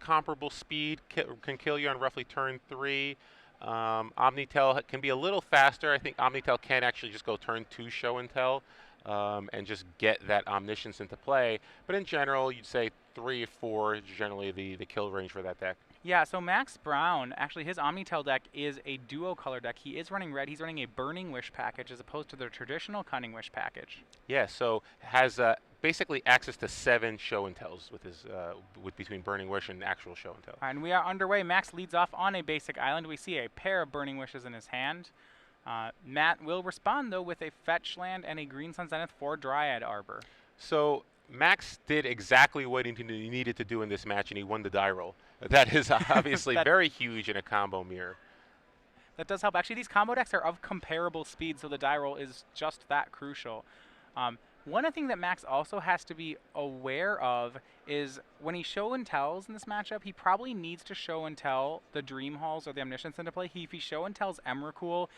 comparable speed, can kill you on roughly turn 3. Omnitel can be a little faster. I think Omnitel can actually just go turn 2 show and tell and just get that omniscience into play. But in general, you'd say 3 or 4 is generally the kill range for that deck. Yeah, so Max Brown, actually his Omnitel deck is a duo color deck. He is running red. He's running a Burning Wish package as opposed to the traditional Cunning Wish package. Yeah, so has basically access to 7 show and tells with his with between Burning Wish and actual show and tell. And we are underway. Max leads off on a basic island. We see a pair of Burning Wishes in his hand. Matt will respond, though, with a fetch land and a Green Sun Zenith for Dryad Arbor. So Max did exactly what he needed to do in this match, and he won the die roll. That is obviously very huge in a combo mirror. That does help. Actually, these combo decks are of comparable speed, so the die roll is just that crucial. One thing that Max also has to be aware of is when he show and tells in this matchup, he probably needs to show and tell the Dream Halls or the Omniscience into play. If he show and tells Emrakul,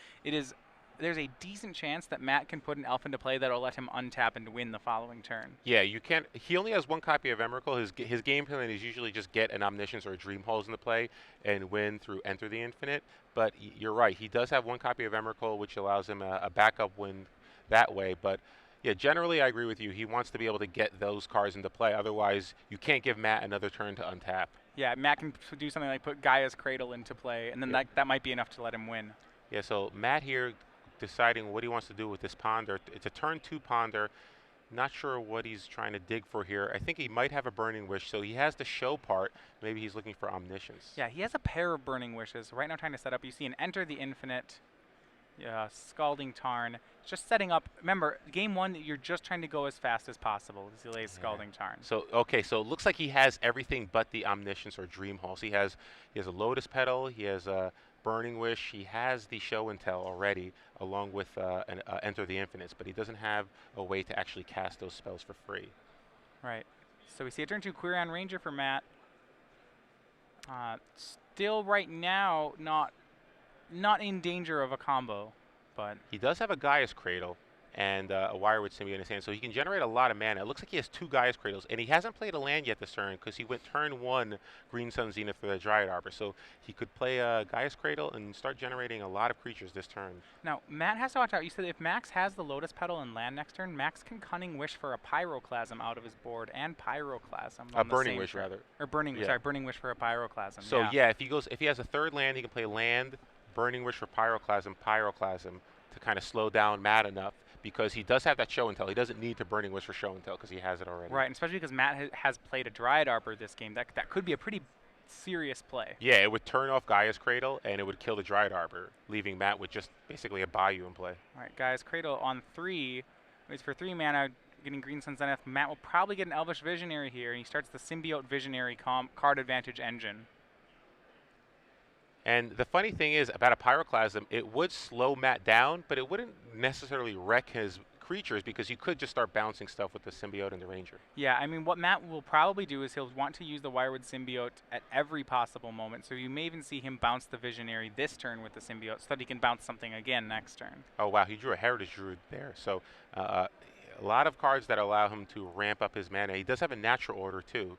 there's a decent chance that Matt can put an elf into play that'll let him untap and win the following turn. Yeah, you can't. He only has 1 copy of Emrakul. His game plan is usually just get an Omniscience or a Dream Halls into play and win through Enter the Infinite. But you're right, he does have 1 copy of Emrakul, which allows him a backup win that way. But yeah, generally I agree with you. He wants to be able to get those cards into play. Otherwise, you can't give Matt another turn to untap. Yeah, Matt can do something like put Gaia's Cradle into play, and then that might be enough to let him win. Yeah, so Matt here deciding what he wants to do with this Ponder. It's a turn 2 Ponder. Not sure what he's trying to dig for here. I think he might have a Burning Wish, so he has the show part. Maybe he's looking for Omniscience. Yeah, he has a pair of Burning Wishes. Right now trying to set up, you see an Enter the Infinite, Scalding Tarn. Just setting up. Remember, game 1, you're just trying to go as fast as possible. He lays Scalding Tarn. So okay, so it looks like he has everything but the Omniscience or Dream Halls. He has a Lotus Petal. He has a Burning Wish. He has the Show and Tell already, along with Enter the Infinites, but he doesn't have a way to actually cast those spells for free. Right. So we see a turn 2 Quirion Ranger for Matt. Still right now not in danger of a combo, but he does have a Gaia's Cradle and a Wirewood Symbiote in his hand, so he can generate a lot of mana. It looks like he has 2 Gaia's Cradles, and he hasn't played a land yet this turn because he went turn 1 Green Sun Zenith for the Dryad Arbor, so he could play a Gaia's Cradle and start generating a lot of creatures this turn. Now, Matt has to watch out. You said if Max has the Lotus Petal and land next turn, Max can Cunning Wish for a Pyroclasm out of his board and Pyroclasm. A Burning Wish, rather. Or Burning Wish, sorry, Burning Wish for a Pyroclasm. So yeah, if he has a 3rd land, he can play land, Burning Wish for Pyroclasm to kind of slow down Matt enough, because he does have that Show and Tell. He doesn't need to Burning Wish for Show and Tell because he has it already. Right, and especially because Matt has played a Dryad Arbor this game. That could be a pretty serious play. Yeah, it would turn off Gaia's Cradle, and it would kill the Dryad Arbor, leaving Matt with just basically a Bayou in play. All right, Gaia's Cradle on 3. It's for 3 mana, getting Green Sun Zenith. Matt will probably get an Elvish Visionary here, and he starts the Symbiote Visionary card advantage engine. And the funny thing is about a Pyroclasm, it would slow Matt down, but it wouldn't necessarily wreck his creatures because you could just start bouncing stuff with the Symbiote and the Ranger. Yeah, I mean, what Matt will probably do is he'll want to use the Wirewood Symbiote at every possible moment. So you may even see him bounce the Visionary this turn with the Symbiote so that he can bounce something again next turn. Oh, wow, he drew a Heritage Druid there. So a lot of cards that allow him to ramp up his mana. He does have a Natural Order, too.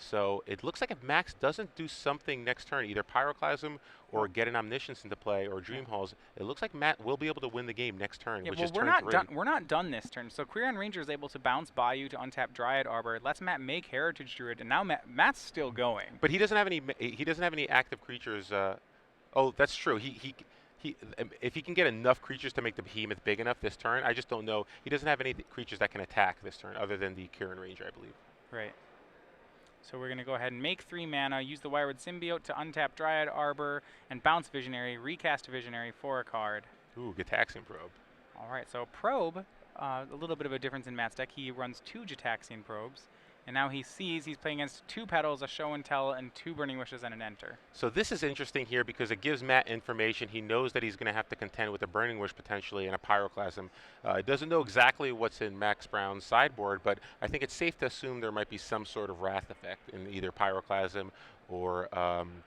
So it looks like if Max doesn't do something next turn, either Pyroclasm or get an Omniscience into play or Dream Halls, it looks like Matt will be able to win the game next turn, which is turn 3. We're not done this turn. So Quirion Ranger is able to bounce Bayou to untap Dryad Arbor. It lets Matt make Heritage Druid, and now Matt's still going. But he doesn't have any. He doesn't have any active creatures. Oh, that's true. If he can get enough creatures to make the Behemoth big enough this turn, I just don't know. He doesn't have any creatures that can attack this turn other than the Quirion Ranger, I believe. Right. So we're going to go ahead and make 3 mana, use the Wirewood Symbiote to untap Dryad Arbor, and bounce Visionary, recast Visionary for a card. Ooh, Gitaxian Probe. All right, so Probe, a little bit of a difference in Matt's deck. He runs 2 Gitaxian Probes, and now he sees he's playing against 2 Petals, a Show and Tell, and 2 Burning Wishes and an Enter. So this is interesting here because it gives Matt information. He knows that he's going to have to contend with a Burning Wish potentially and a Pyroclasm. It doesn't know exactly what's in Max Brown's sideboard, but I think it's safe to assume there might be some sort of Wrath effect in either Pyroclasm or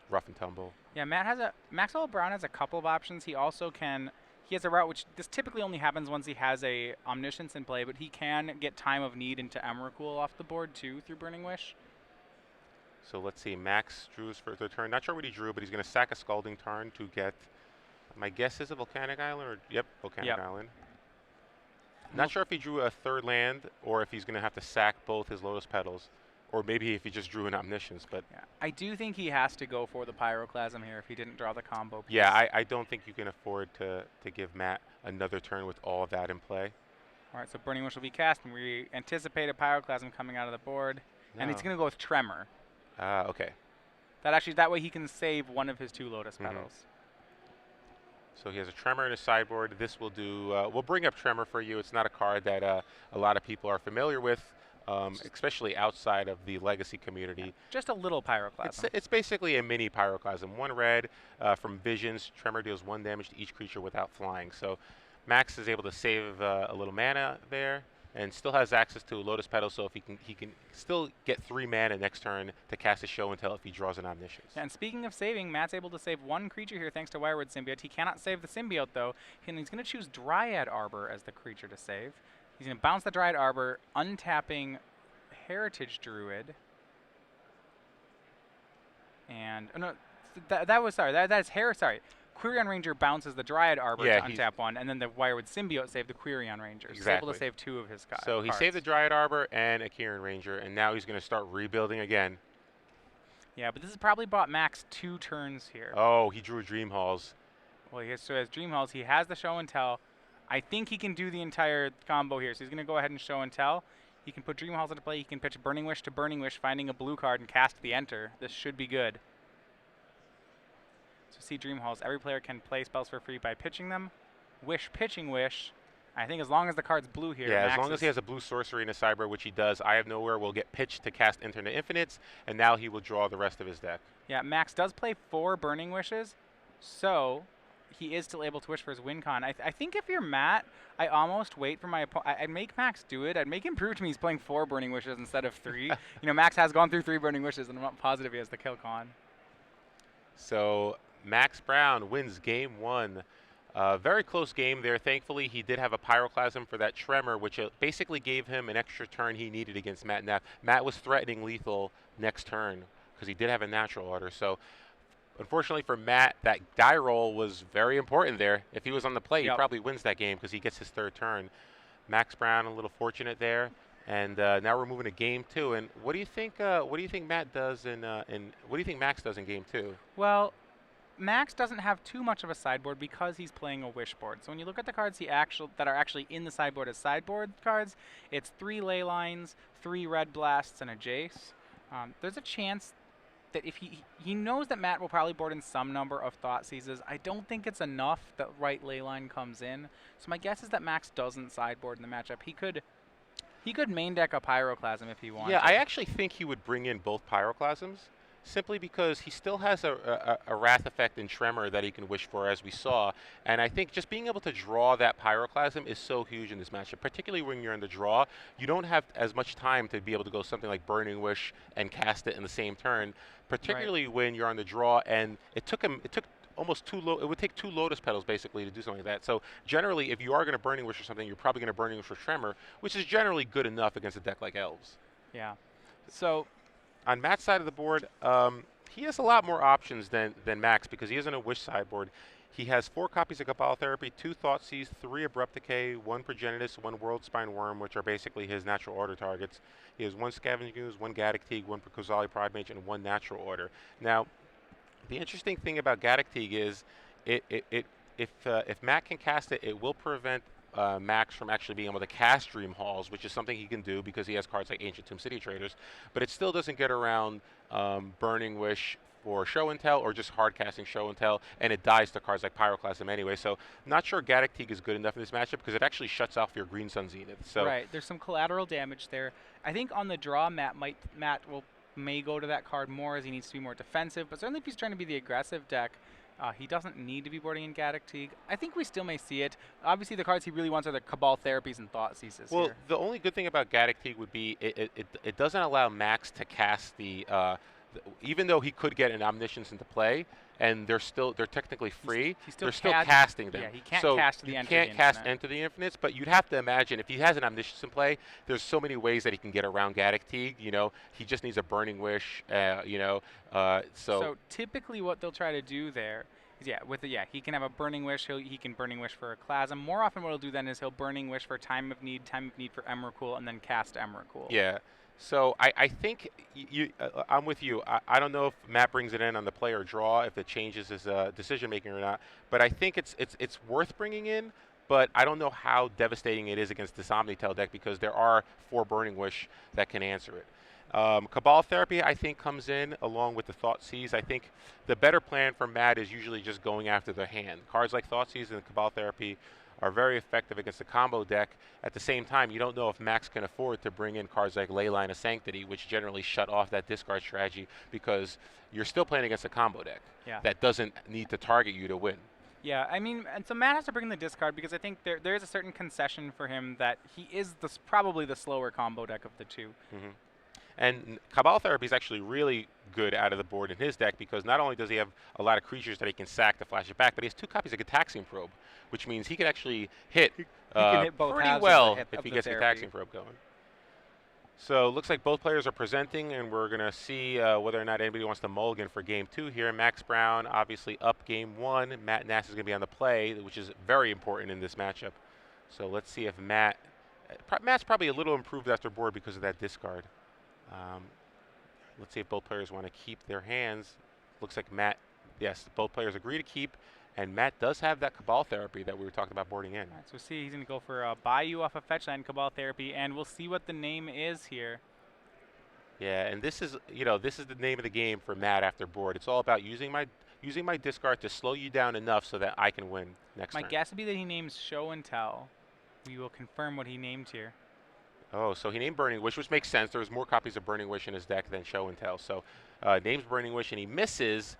Rough and Tumble. Yeah, Maxwell Brown has a couple of options. He also can. He has a route which this typically only happens once he has a Omniscience in play, but he can get Time of Need into Emrakul off the board too through Burning Wish. So let's see. Max drew his first turn. Not sure what he drew, but he's going to sack a Scalding Tarn to get. My guess is a Volcanic Island, or yep, Volcanic Island. Not sure if he drew a third land or if he's going to have to sack both his Lotus Petals, or maybe if he just drew an Omniscience. But yeah, I do think he has to go for the Pyroclasm here if he didn't draw the combo piece. yeah, I don't think you can afford to give Matt another turn with all of that in play. All right, so Burning Wish will be cast, and we anticipate a Pyroclasm coming out of the board, and he's going to go with Tremor. Okay. That way he can save one of his 2 Lotus Petals. So he has a Tremor in his sideboard. This will do. We'll bring up Tremor for you. It's not a card that a lot of people are familiar with, especially outside of the Legacy community. Yeah, just a little Pyroclasm. It's basically a mini Pyroclasm. 1 red from Visions. Tremor deals 1 damage to each creature without flying. So Max is able to save a little mana there, and still has access to Lotus Petal. So if he can still get 3 mana next turn to cast a Show and Tell if he draws an Omniscience. Yeah, and speaking of saving, Matt's able to save 1 creature here thanks to Wirewood Symbiote. He cannot save the Symbiote though, and he's going to choose Dryad Arbor as the creature to save. He's going to bounce the Dryad Arbor, untapping Heritage Druid. And oh no, Quirion Ranger bounces the Dryad Arbor to untap 1, and then the Wirewood Symbiote saved the Quirion Ranger. Exactly. He's able to save 2 of his cards. So he saved the Dryad Arbor and a Quirion Ranger, and now he's going to start rebuilding again. Yeah, but this has probably bought Max 2 turns here. Oh, he drew Dream Halls. Well, he has Dream Halls. He has the Show and Tell. I think he can do the entire combo here. So he's going to go ahead and Show and Tell. He can put Dream Halls into play. He can pitch Burning Wish to Burning Wish, finding a blue card and cast the Enter. This should be good. So see Dream Halls. Every player can play spells for free by pitching them. Wish, pitching Wish. I think as long as the card's blue here. Yeah, Max as long as he has a blue sorcery in his sideboard, which he does, Eye of Nowhere will get pitched to cast Enter into Infinites, and now he will draw the rest of his deck. Yeah, Max does play 4 Burning Wishes, so he is still able to wish for his win con. I think if you're Matt, I almost wait for my opponent. I'd make Max do it. I'd make him prove to me he's playing 4 Burning Wishes instead of 3. You know, Max has gone through 3 Burning Wishes, and I'm not positive he has the kill con. So Max Brown wins game 1. Very close game there. Thankfully, he did have a Pyroclasm for that Tremor, which basically gave him an extra turn he needed against Matt Neff. Matt was threatening lethal next turn because he did have a natural order. So unfortunately for Matt, that die roll was very important there. If he was on the play, he probably wins that game because he gets his 3rd turn. Max Brown a little fortunate there. And now we're moving to game 2. And what do you think? What do you think Matt does what do you think Max does in game 2? Well, Max doesn't have too much of a sideboard because he's playing a wish board. So when you look at the cards that are actually in the sideboard as sideboard cards, it's 3 Ley Lines, 3 Red Blasts, and a Jace. There's a chance that if he knows that Matt will probably board in some number of Thought Seizes. I don't think it's enough that right Ley Line comes in. So my guess is that Max doesn't sideboard in the matchup. He could main deck a Pyroclasm if he wanted. Yeah, I actually think he would bring in both Pyroclasms, simply because he still has a Wrath effect in Tremor that he can wish for, as we saw. And I think just being able to draw that Pyroclasm is so huge in this matchup, particularly when you're in the draw. You don't have as much time to be able to go something like Burning Wish and cast it in the same turn, particularly when you're on the draw. And it took almost it would take 2 Lotus Petals basically to do something like that. So generally, if you are going to Burning Wish or something, you're probably going to Burning Wish for Tremor, which is generally good enough against a deck like Elves. Yeah. So on Matt's side of the board, he has a lot more options than Max because he isn't a Wish sideboard. He has 4 copies of Cabal Therapy, 2 Thoughtseize, 3 Abrupt Decay, 1 Progenitus, 1 Worldspine Worm, which are basically his natural order targets. He has 1 Scavenging Ooze, 1 Gaddock Teeg, 1 Kozali Pride Mage, and 1 natural order. Now, the interesting thing about Gaddock Teeg is if Matt can cast it, it will prevent Max from actually being able to cast Dream Halls, which is something he can do because he has cards like Ancient Tomb City Traders, but it still doesn't get around Burning Wish for Show and Tell or just hard casting Show and Tell, and it dies to cards like Pyroclasm anyway. So not sure Gaddock Teeg is good enough in this matchup because it actually shuts off your Green Sun Zenith. So right, there's some collateral damage there. I think on the draw, Matt may go to that card more as he needs to be more defensive, but certainly if he's trying to be the aggressive deck, he doesn't need to be boarding in Gaddock Teeg. I think we still may see it. Obviously, the cards he really wants are the Cabal Therapies and Thought Seizes. Well, here. the only good thing about Gaddock Teeg would be it doesn't allow Max to cast the even though he could get an Omniscience into play, and they're technically free, He's still they're still casting them. Yeah, he can't So cast to you the Enter the can't cast Infinite. Enter the Infinites, but you'd have to imagine if he has an Omniscience in play, there's so many ways that he can get around Gaddock Teeg. He just needs a Burning Wish. So So typically, what they'll try to do there is, he can have a Burning Wish. He can Burning Wish for a Klasm. More often, what he'll do then is he'll Burning Wish for Time of Need for Emrakul, and then cast Emrakul. yeah. So I think I'm with you. I don't know if Matt brings it in on the play or draw, if it changes his decision making or not. But I think it's worth bringing in. But I don't know how devastating it is against this Omnitel deck because there are 4 Burning Wish that can answer it. Cabal Therapy, I think, comes in along with the Thoughtseize. I think the better plan for Matt is usually just going after the hand. Cards like Thoughtseize and Cabal Therapy are very effective against the combo deck. At the same time, you don't know if Max can afford to bring in cards like Leyline of Sanctity, which generally shut off that discard strategy because you're still playing against a combo deck that doesn't need to target you to win. Yeah, I mean, and so Matt has to bring in the discard because I think there is a certain concession for him that he is probably the slower combo deck of the two. Mm-hmm. And Cabal Therapy is actually really good out of the board in his deck because not only does he have a lot of creatures that he can sack to flash it back, but he has 2 copies of Gataxian Probe, which means he can actually hit, he can hit both pretty well if he gets Gataxian Probe going. So looks like both players are presenting, and we're going to see whether or not anybody wants to mulligan for Game 2 here. Max Brown obviously up Game 1. Matt Nass is going to be on the play, which is very important in this matchup. So let's see if Matt's probably a little improved after board because of that discard. Let's see if both players want to keep their hands. Looks like yes, both players agree to keep, and Matt does have that Cabal Therapy that we were talking about boarding in. All right, so see, he's going to go for a Bayou off of Fetchland Cabal Therapy, and we'll see what the name is here. Yeah, and this is the name of the game for Matt after board. It's all about using my discard to slow you down enough so that I can win next turn. My guess would be that he names Show and Tell. We will confirm what he named here. Oh, so he named Burning Wish, which makes sense. There's more copies of Burning Wish in his deck than Show and Tell. So names Burning Wish, and he misses,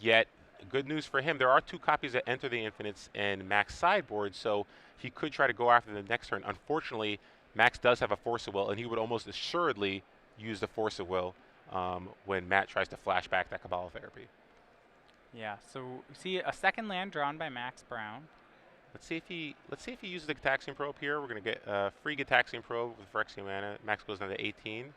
yet good news for him. There are 2 copies that Enter the Infinites in Max's sideboard, so he could try to go after the next turn. Unfortunately, Max does have a Force of Will, and he would almost assuredly use the Force of Will when Matt tries to flash back that Cabal Therapy. Yeah, so we see a second land drawn by Max Brown. Let's see if he uses the Gataxian Probe here. We're going to get a free Gataxian Probe with Phyrexian mana. Max goes down to 18.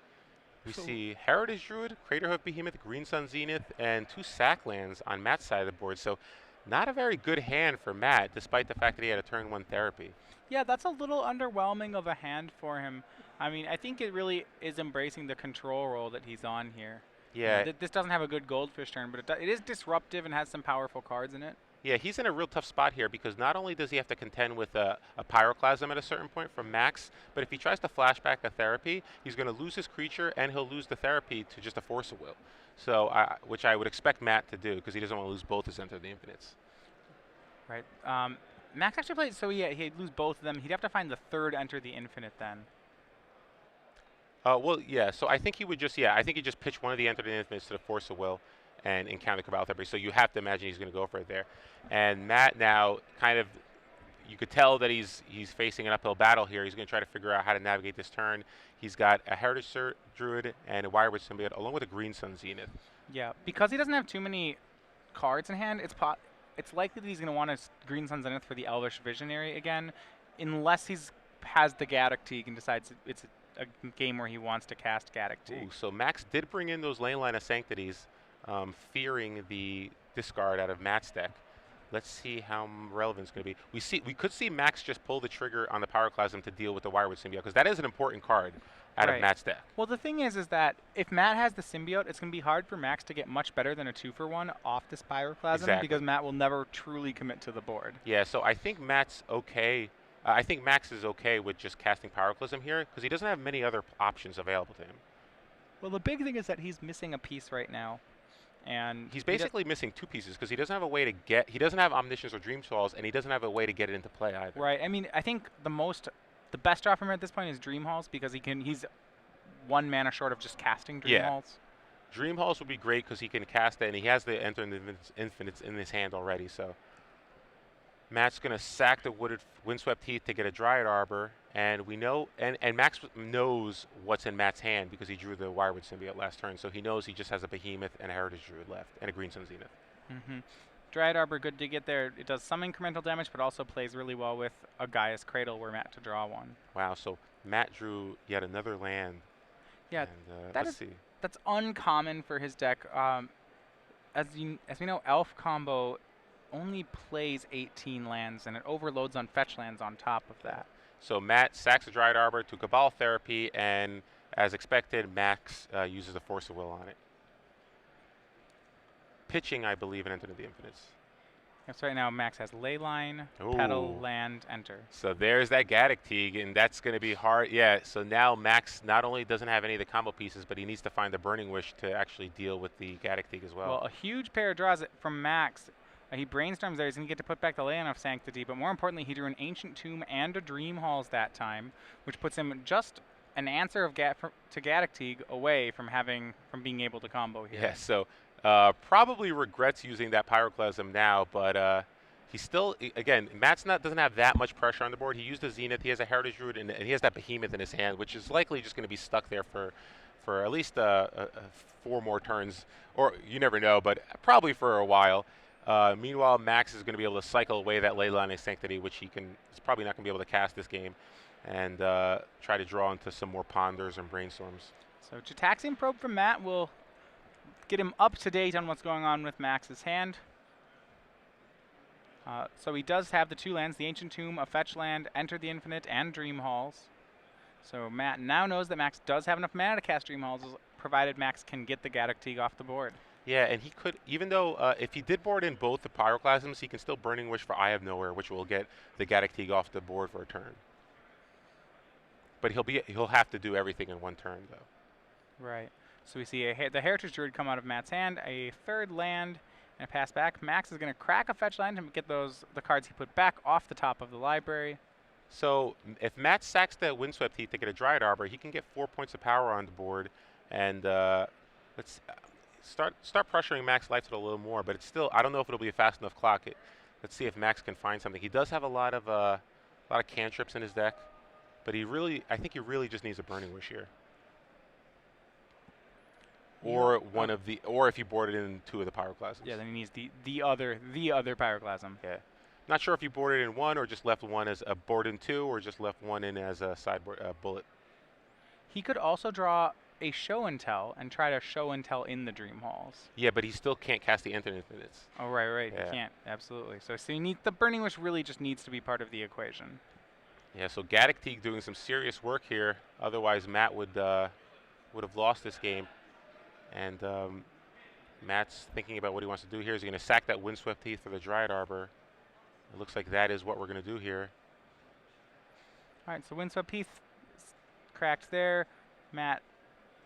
We see Heritage Druid, Craterhoof Behemoth, Green Sun Zenith, and 2 sack lands on Matt's side of the board. So not a very good hand for Matt, despite the fact that he had a turn 1 therapy. Yeah, that's a little underwhelming of a hand for him. I mean, I think it really is embracing the control role that he's on here. Yeah. This doesn't have a good Goldfish turn, but it is disruptive and has some powerful cards in it. Yeah, he's in a real tough spot here because not only does he have to contend with a Pyroclasm at a certain point from Max, but if he tries to flashback a therapy, he's going to lose his creature and he'll lose the therapy to just a Force of Will. So, which I would expect Matt to do because he doesn't want to lose both his Enter the Infinites. Right. Max actually played, so yeah, he'd lose both of them. He'd have to find the third Enter the Infinite then. Well, yeah, so I think he would just, I think he'd just pitch one of the Enter the Infinites to the Force of Will and encounter Cabal Therapy. So you have to imagine he's going to go for it there. And Matt now kind of, you could tell that he's facing an uphill battle here. He's going to try to figure out how to navigate this turn. He's got a Heritage Druid and a Wireward Symbiote along with a Green Sun Zenith. Yeah, because he doesn't have too many cards in hand, it's likely that he's going to want a Green Sun Zenith for the Elvish Visionary again, unless has the Gaddock Teeg and decides it's a game where he wants to cast Gaddock Teeg. Ooh, so Max did bring in those Leyline of Sanctities, fearing the discard out of Matt's deck. Let's see how relevant it's going to be. We could see Max just pull the trigger on the Pyroclasm to deal with the Wireward Symbiote because that is an important card out of Matt's deck. Well, the thing is that if Matt has the Symbiote, it's going to be hard for Max to get much better than a 2-for-1 off this Pyroclasm because Matt will never truly commit to the board. Yeah, so I think Matt's okay. I think Max is okay with just casting Pyroclasm here because he doesn't have many other options available to him. Well, the big thing is that he's missing a piece right now. And he's basically missing 2 pieces because he doesn't have a way to he doesn't have Omniscience or Dream Halls, and he doesn't have a way to get it into play either. Right. I mean, I think the best draw for him at this point is Dream Halls because he's 1 mana short of just casting Dream Halls. Dream Halls would be great because he can cast it, and he has the Enter the Infinites in his hand already. So Matt's going to sack the Windswept Heath to get a Dryad Arbor, and we know, and Max knows what's in Matt's hand because he drew the Wirewood Symbiote last turn, so he knows he just has a Behemoth and a Heritage Druid left, and a Green Sun Zenith. Dryad Arbor, good to get there. It does some incremental damage, but also plays really well with a Gaia's Cradle where Matt to draw one. Wow, so Matt drew yet another land. Yeah, and, let's see. That's uncommon for his deck. As we know, Elf combo only plays 18 lands, and it overloads on fetch lands on top of that. So Matt sacks the Dryad Arbor to Cabal Therapy, and as expected, Max uses the Force of Will on it. Pitching, I believe, and Enter into the Infinites. Yes, right now Max has Leyline, Ooh. Petal, Land, Enter. So there's that Gaddock Teague, and that's going to be hard. Yeah, so now Max not only doesn't have any of the combo pieces, but he needs to find the Burning Wish to actually deal with the Gaddock Teague as well. Well, a huge pair of draws from Max. He brainstorms there. He's going to get to put back the Leyline of Sanctity, but more importantly, he drew an Ancient Tomb and a Dream Halls that time, which puts him just an answer of to Gaddock Teague away from being able to combo here. Yeah, so probably regrets using that Pyroclasm now, but he's still, again, Matt's doesn't have that much pressure on the board. He used a Zenith, he has a Heritage Druid, and he has that Behemoth in his hand, which is likely just going to be stuck there for at least 4 more turns, or you never know, but probably for a while. Meanwhile, Max is going to be able to cycle away that Leyline of Sanctity, which he's probably not going to be able to cast this game, and try to draw into some more Ponders and Brainstorms. So Gitaxian Probe from Matt will get him up to date on what's going on with Max's hand. So he does have the 2 lands, the Ancient Tomb, a fetch land, Enter the Infinite, and Dream Halls. So Matt now knows that Max does have enough mana to cast Dream Halls, provided Max can get the Gaddock Teague off the board. Yeah, and he could, even though if he did board in both the Pyroclasms, he can still Burning Wish for Eye of Nowhere, which will get the Gaddock Teague off the board for a turn. But he'll have to do everything in one turn, though. Right. So we see the Heritage Druid come out of Matt's hand, a 3rd land, and a pass back. Max is going to crack a fetch land and get the cards he put back off the top of the library. So if Matt sacks the Windswept Heath to get a Dryad Arbor, he can get 4 points of power on the board, and let's start pressuring Max Life a little more. But it's still, I don't know if it'll be a fast enough clock. Let's see if Max can find something. He does have a lot of cantrips in his deck, but I think he really just needs a Burning Wish here. Or or if you boarded in 2 of the Pyroclasms. Yeah, then he needs the other Pyroclasm. Yeah, not sure if you boarded in 1 or just left 1 as a board in 2, or just left 1 in as a sideboard bullet. He could also draw a Show and Tell and try to Show and Tell in the Dream Halls. Yeah, but he still can't cast the Enter Infinites. Oh right, yeah. He can't, absolutely. So you need the Burning Wish really just needs to be part of the equation. Yeah, so Gaddock Teague doing some serious work here. Otherwise, Matt would have lost this game. And Matt's thinking about what he wants to do here. Is he going to sack that Windswept Heath for the Dryad Arbor? It looks like that is what we're going to do here. All right, so Windswept Heath cracked there. Matt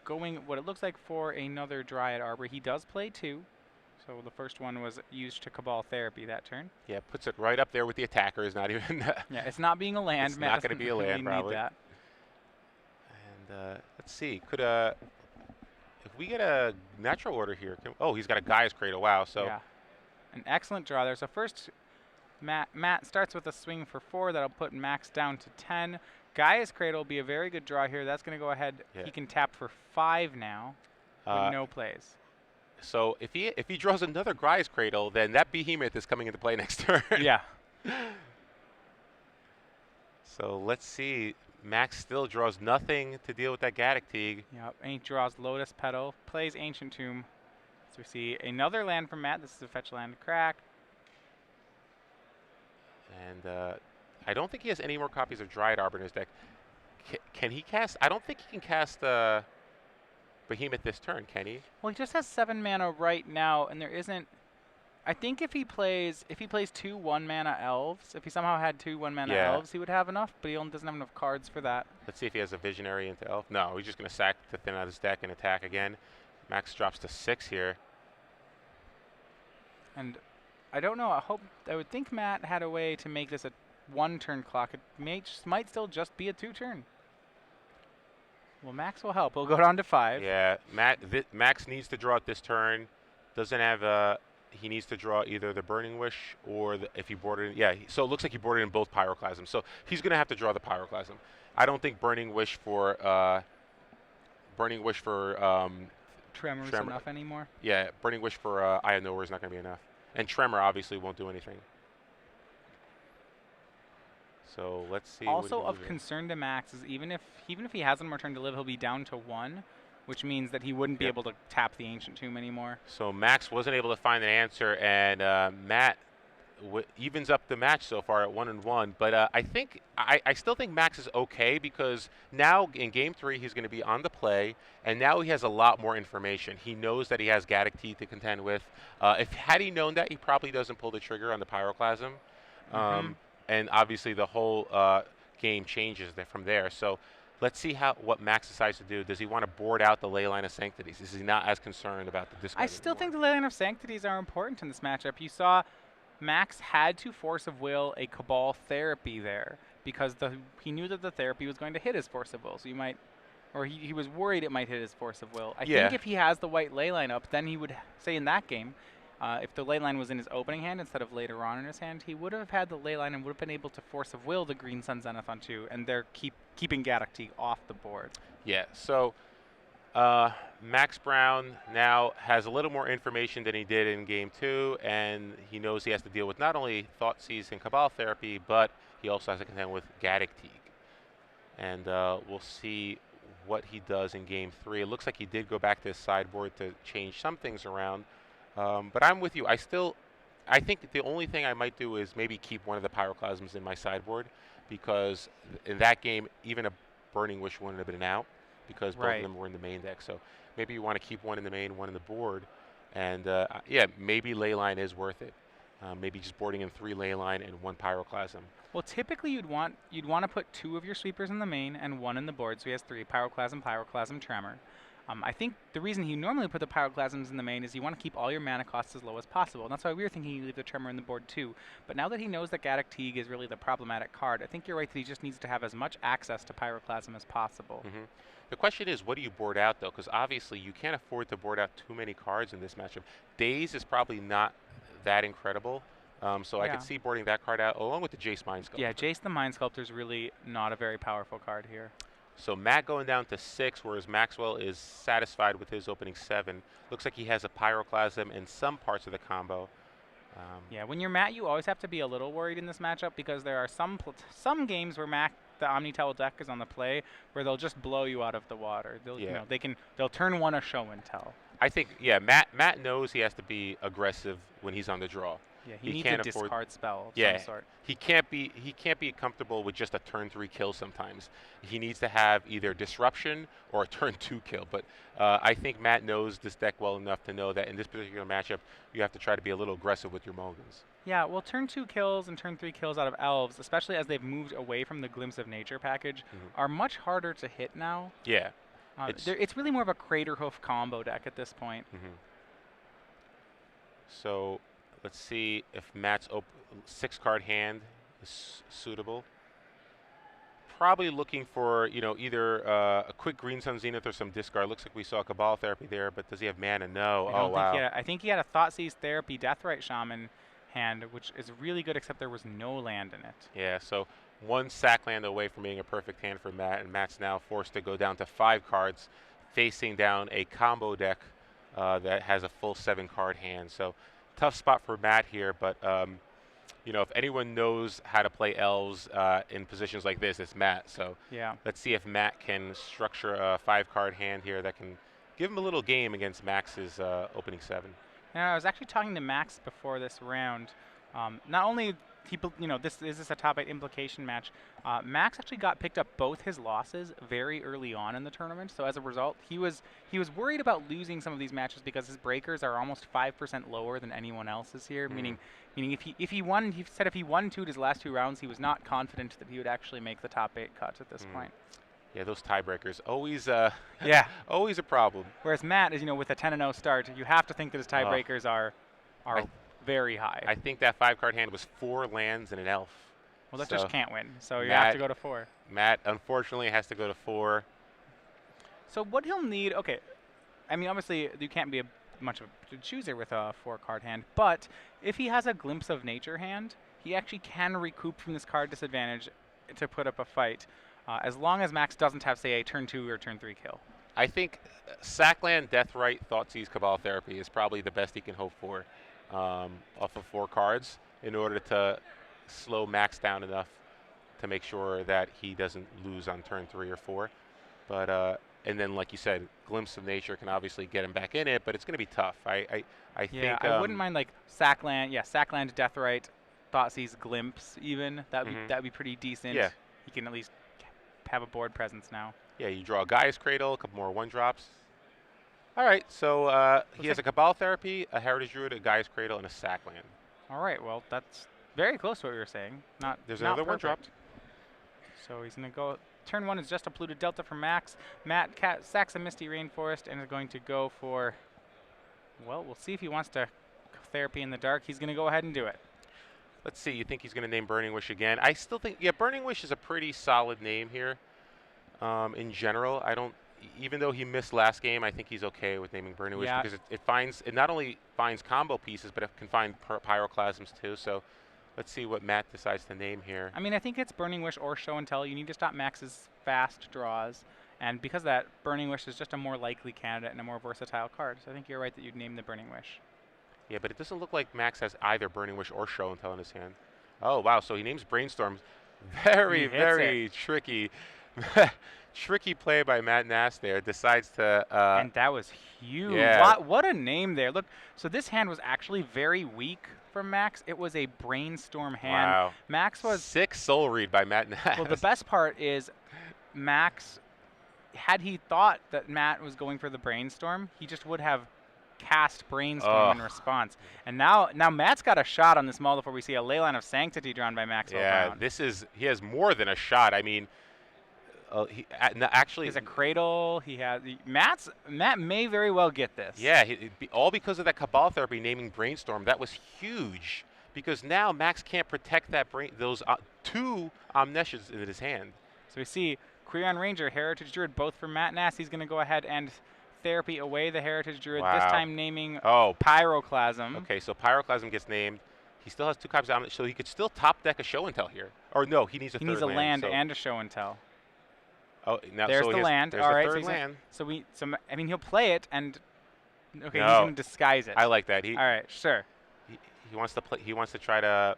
going what it looks like for another Dryad Arbor. He does play 2. So the first one was used to Cabal Therapy that turn. Yeah, puts it right up there with the attackers. Not even. Yeah, it's not being a land. It's Matt not going to be a land, probably. Need that. And let's see. If we get a natural order here, he's got a Gaia's Cradle. Wow. So yeah, an excellent draw there. So first, Matt starts with a swing for 4. That'll put Max down to 10. Gaia's Cradle will be a very good draw here. That's going to go ahead. Yeah. He can tap for 5 now with no plays. So if he draws another Gaia's Cradle, then that Behemoth is coming into play next turn. Yeah. So let's see. Max still draws nothing to deal with that Gaddock Teague. Yep, and he draws Lotus Petal, plays Ancient Tomb. So we see another land from Matt. This is a fetch land crack. And I don't think he has any more copies of Dryad Arbor in his deck. Can he cast? I don't think he can cast Behemoth this turn, can he? Well, he just has 7 mana right now, and there isn't. I think if he plays 2 1-mana elves, if he somehow had 2 1-mana elves, he would have enough, but he only doesn't have enough cards for that. Let's see if he has a Visionary into elf. No, he's just going to sack to thin out his deck and attack again. Max drops to 6 here. And I don't know. I would think Matt had a way to make this a 1-turn clock. It might still just be a 2-turn. Well, Max will help. We'll go down to 5. Yeah, Max needs to draw it this turn. Doesn't have he needs to draw either the Burning Wish or if he boarded. Yeah, so it looks like he boarded in both Pyroclasms. So he's going to have to draw the Pyroclasm. I don't think Burning Wish for Tremor's Tremor. enough anymore. Yeah, Burning Wish for Eye of Nowhere is not going to be enough, and Tremor obviously won't do anything. So let's see. Also of concern to Max is even if he has one more turn to live, he'll be down to 1, which means that he wouldn't be able to tap the Ancient Tomb anymore. So Max wasn't able to find an answer, and Matt evens up the match so far at 1-1. But I still think Max is okay because now in Game 3 he's going to be on the play, and now he has a lot more information. He knows that he has Gaddock Teeth to contend with. Had he known that, he probably doesn't pull the trigger on the Pyroclasm. And obviously the whole game changes from there. So let's see what Max decides to do. Does he want to board out the Leyline of Sanctities? Is he not as concerned about the discard? I still think the Leyline of Sanctities are important in this matchup. You saw Max had to Force of Will a Cabal Therapy there because he knew that the Therapy was going to hit his Force of Will. So he was worried it might hit his Force of Will. I think if he has the white Leyline up, then he would say in that game, if the Leyline was in his opening hand instead of later on in his hand, he would have had the Leyline and would have been able to Force of Will the Green Sun Zenith on 2, and they're keeping Gaddock Teeth off the board. Yeah, so Max Brown now has a little more information than he did in Game 2, and he knows he has to deal with not only Thoughtseize and Cabal Therapy, but he also has to contend with Gaddock Teeth. And we'll see what he does in Game 3. It looks like he did go back to his sideboard to change some things around. But I'm with you. I think the only thing I might do is maybe keep one of the Pyroclasms in my sideboard because in that game, even a Burning Wish wouldn't have been out because both of them were in the main deck. So maybe you want to keep one in the main, one in the board. And maybe Leyline is worth it. Maybe just boarding in 3 Leyline and 1 Pyroclasm. Well, typically you'd want to put 2 of your sweepers in the main and 1 in the board, so he has 3, Pyroclasm, Tremor. I think the reason you normally put the Pyroclasms in the main is you want to keep all your mana costs as low as possible. And that's why we were thinking you leave the Tremor in the board too. But now that he knows that Gaddock Teeth is really the problematic card, I think you're right that he just needs to have as much access to Pyroclasm as possible. The question is, what do you board out, though? Because obviously you can't afford to board out too many cards in this matchup. Daze is probably not that incredible. So I could see boarding that card out along with the Jace Mind Sculptor. Yeah, Jace the Mind Sculptor is really not a very powerful card here. So Matt going down to 6, whereas Maxwell is satisfied with his opening 7. Looks like he has a Pyroclasm in some parts of the combo. Yeah, when you're Matt, you always have to be a little worried in this matchup because there are some games where the Omnitel deck is on the play where they'll just blow you out of the water. They'll turn 1 a show and tell. I think Matt knows he has to be aggressive when he's on the draw. Yeah, he needs a discard spell of some sort. He can't be comfortable with just a turn 3 kill sometimes. He needs to have either disruption or a turn 2 kill. But I think Matt knows this deck well enough to know that in this particular matchup, you have to try to be a little aggressive with your mulligans. Yeah, well, turn 2 kills and turn 3 kills out of Elves, especially as they've moved away from the Glimpse of Nature package, are much harder to hit now. Yeah. It's really more of a Craterhoof combo deck at this point. So let's see if Matt's 6-card hand is suitable. Probably looking for, either a quick Green Sun Zenith or some discard. Looks like we saw Cabal Therapy there, but does he have mana? No. I think he had a Thoughtseize Therapy Deathrite Shaman hand, which is really good, except there was no land in it. Yeah, so 1 sack land away from being a perfect hand for Matt, and Matt's now forced to go down to 5 cards, facing down a combo deck that has a full 7-card hand. So tough spot for Matt here, but if anyone knows how to play Elves in positions like this, it's Matt. So let's see if Matt can structure a 5-card hand here that can give him a little game against Max's opening 7. Now, I was actually talking to Max before this round. Not only this is a top 8 implication match. Max actually picked up both his losses very early on in the tournament. So as a result, he was worried about losing some of these matches because his breakers are almost 5% lower than anyone else's here. Meaning if he won, he said if he won 2 of his last 2 rounds, he was not confident that he would actually make the top 8 cut at this point. Yeah, those tiebreakers always always a problem. Whereas Matt is with a 10-0 start, you have to think that his tiebreakers are very high. I think that 5-card hand was 4 lands and an elf. Well, that just can't win. So you have to go to 4. Matt, unfortunately, has to go to 4. So what he'll need, okay, I mean, obviously you can't be much of a chooser with a 4-card hand. But if he has a Glimpse of Nature hand, he actually can recoup from this card disadvantage to put up a fight, as long as Max doesn't have, say, a turn 2 or turn 3 kill. I think Sackland, Deathrite, Thoughtseize, Cabal Therapy is probably the best he can hope for off of 4 cards in order to slow Max down enough to make sure that he doesn't lose on turn 3 or 4. But and then, like you said, Glimpse of Nature can obviously get him back in it, but it's going to be tough. I think I wouldn't mind like Sackland, Sackland, Deathrite, Thoughtseize, Glimpse even. That'd be pretty decent. Yeah. He can at least have a board presence now. Yeah, you draw a Gaia's Cradle, a couple more 1-drops. All right, so he has a Cabal Therapy, a Heritage Druid, a Gaia's Cradle, and a Sackland. All right, well, that's very close to what we were saying. There's not another 1-drop. So he's going to go. Turn 1 is just a Polluted Delta for Max. Matt sacks a Misty Rainforest and is going to go for, well, we'll see if he wants to Therapy in the Dark. He's going to go ahead and do it. Let's see, you think he's going to name Burning Wish again? I still think, yeah, Burning Wish is a pretty solid name here. In general, I don't, even though he missed last game, I think he's okay with naming Burning Wish because it not only finds combo pieces, but it can find Pyroclasms too. So let's see what Matt decides to name here. I mean, I think it's Burning Wish or Show and Tell. You need to stop Max's fast draws. And because of that, Burning Wish is just a more likely candidate and a more versatile card. So I think you're right that you'd name the Burning Wish. Yeah, but it doesn't look like Max has either Burning Wish or Show and Tell in his hand. Oh, wow. So he names Brainstorm. Very, very tricky. Tricky play by Matt Nass there. Decides to... and that was huge. Yeah. What a name there. Look, so this hand was actually very weak from Max. It was a Brainstorm hand. Wow. Max was... 6 Soul Read by Matt Nass. Well, the best part is Max, had he thought that Matt was going for the Brainstorm, he just would have cast Brainstorm in response. And now Matt's got a shot on this mull before we see a Leyline of Sanctity drawn by Maxwell Brown. He has more than a shot. I mean, actually, he has a Cradle. Matt may very well get this. Yeah, all because of that Cabal Therapy naming Brainstorm. That was huge because now Max can't protect those 2 Omniscience in his hand. So we see Quirion Ranger, Heritage Druid, both for Matt Nass. He's going to go ahead and Therapy away the Heritage Druid, this time naming Pyroclasm. Okay, so Pyroclasm gets named. He still has 2 copies of so he could still top deck a Show and Tell here. Or no, he needs a third land. He needs a land and a Show and Tell. Oh, now there's the land. There's all right, third land. So I mean, he'll play it and he's going to disguise it. I like that. All right, sure. He wants to play. He wants to try to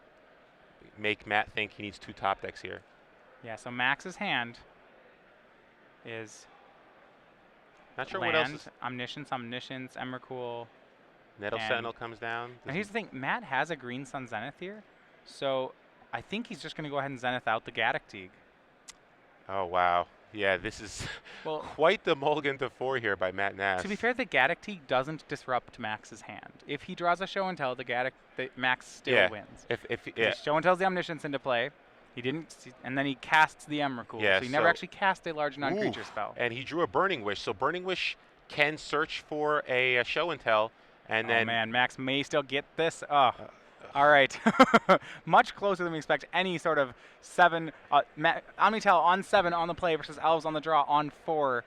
make Matt think he needs 2 top decks here. Yeah. So Max's hand is. Not sure land, what else is. Omniscience, Emrakul. Nettle Sentinel comes down. And here's the thing, Matt has a Green Sun Zenith here, so I think he's just going to go ahead and Zenith out the Gaddock. Oh, wow. Yeah, this is quite the mulligan to 4 here by Matt Nass. To be fair, the Gaddock doesn't disrupt Max's hand. If he draws a Show and Tell, Max still wins. If Show and Tell's the Omniscience into play. He didn't, and then he casts the Emrakul. Yeah, so he never actually cast a large non-creature spell. And he drew a Burning Wish. So Burning Wish can search for a Show and Tell, and then. Oh man, Max may still get this. Oh, all right. Much closer than we expect. Any sort of 7 Omnitel on 7 on the play versus Elves on the draw on 4.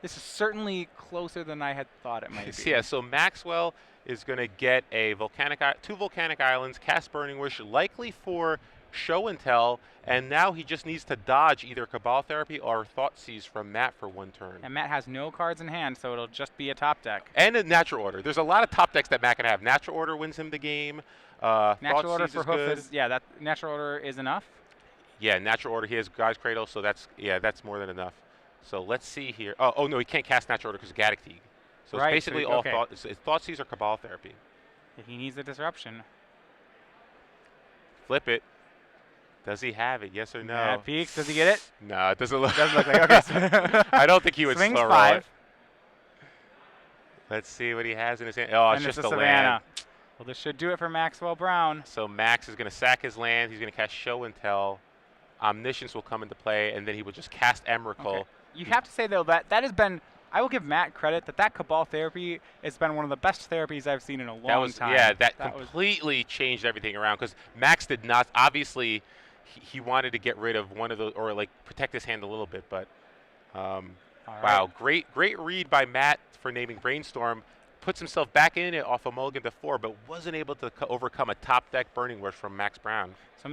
This is certainly closer than I had thought it might be. Yeah. So Maxwell is going to get a 2 Volcanic Islands, cast Burning Wish, likely for Show and Tell, and now he just needs to dodge either Cabal Therapy or Thoughtseize from Matt for 1 turn. And Matt has no cards in hand, so it'll just be a top deck. And a Natural Order. There's a lot of top decks that Matt can have. Natural Order wins him the game. Natural Order for Hoof is that Natural Order is enough. Yeah, Natural Order. He has Guy's Cradle, so that's more than enough. So let's see here. Oh no, he can't cast Natural Order because of Gaddock. So it's basically all Thoughtseize or Cabal Therapy. He needs a disruption. Flip it. Does he have it? Yes or no? Matt peeks. Does he get it? No, it doesn't look. Doesn't look like. Okay. So I don't think he would swings slow roll 5. it. Let's see what he has in his hand. Oh, it's just a a Savannah. land. Well, this should do it for Maxwell Brown. So Max is going to sack his land. He's going to cast Show and Tell. Omniscience will come into play, and then he will just cast Emrakul. Okay. You have to say though that has been. I will give Matt credit that Cabal Therapy has been one of the best therapies I've seen in a long time. Yeah, that completely changed everything around because Max did not. Obviously, he wanted to get rid of one of those or like protect his hand a little bit, but wow, great read by Matt for naming Brainstorm. puts himself back in it off a mulligan to 4, but wasn't able to overcome a top deck Burning Wish from Max Brown. So